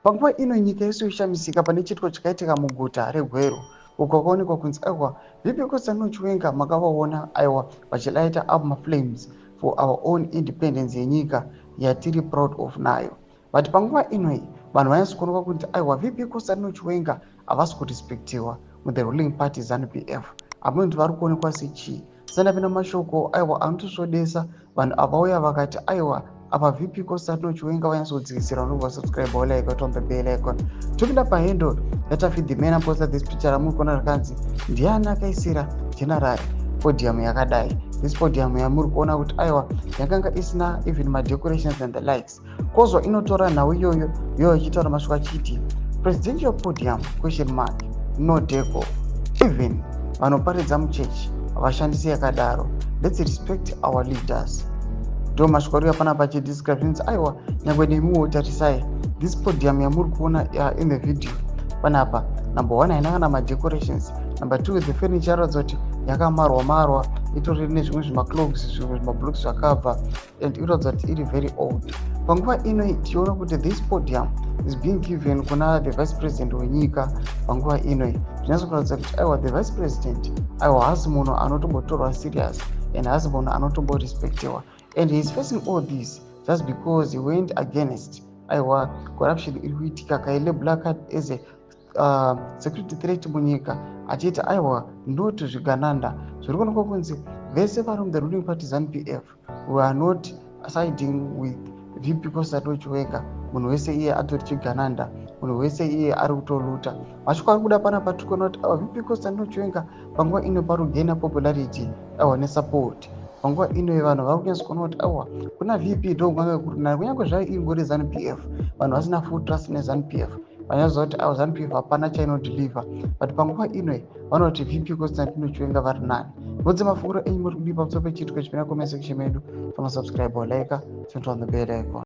Panguva ino nyika yese yoshamisika pane chitiko chakaitika muguta reGweru uko kwakaonekwa kunzi aiwa VP Constantine Chiwenga makavaona aiwa vachilaita up maflames for our own independence yenyika yatiri proud of nayo. But panguva inoi vanhu vanyatso kuonekwa kuti aiwa VP Constantine Chiwenga havasi kurespectiwa with the ruling party ZANU-PF. Amwe kuti vari kuonekwa sechii sandapinda mashoko aiwa anotosvodesa vanhu avauya vakati aiwa apa VP Constantine Chiwenga vanyatsodzikisira unobva subscribe like button on the bell icon. Topinda pahandle yatafeed the man posted this picture ramuri kuona rakanzi ndiani akaisira general podium yakadai. This podium yamuri kuona kuti aiwa yakanga isina even decorations and the likes. Kozwa inotora nhau iyoyo yo ichitaura mashoko achiti presidential podium question mark no deco. Even vanoparidza muchechi vashandisi yakadaro. Let's respect our leaders. Ndo mashoko ari apana pachidescriptions aiwa nyangwe nemuwo tarisai this podium yamuri kuona in the video panapa. Number 1 haina kana madecorations. Number 2 the furniture rather kuti yakamarwa itori nezvimwe zvimaclogs zvimwe zvimablocks zvakabva and iratidza kuti iri very old. Panguva ino tiona kuti this podium is being given kuna the vice president wenyika. Panguva ino zvinatsokuratidza kuti aiwa the vice president aiwa haasi munhu anotombotorwa serious and haasi munhu anotomborespectiwa, and he is facing all this just because he went against aiwa corruption iri kuitika kailabel as a security threat munyika achiti aiwa not zvigananda zviri kuonekwa kunzi vese vari the ruling party ZANU-PF we are not siding with VP Constantine Chiwenga. Munhu wese iye atori chigananda, munhu wese iye ari kutoluta. Mashoko ari kuda panapa tikuona kuti VP Constantine Chiwenga panguva ino pari kugaina popularity aiwa nesupport. Panguva ino vanhu vari kunyatso kuona kuti aiwa kuna VP ndo kunyange kuri nani kunyange zvai ingori ZANU-PF vanhu vasina full trust neZANU-PF vanyaziva kuti aiwa ZANU-PF hapana chainodeliver, but panguva ino vanoti VP Constantine Chiwenga vari nani. Mudze mafunguro enyu muri kudii pamusoro pechiitiko chipinda comment section medu. Subscribe or like, turn on the bell icon.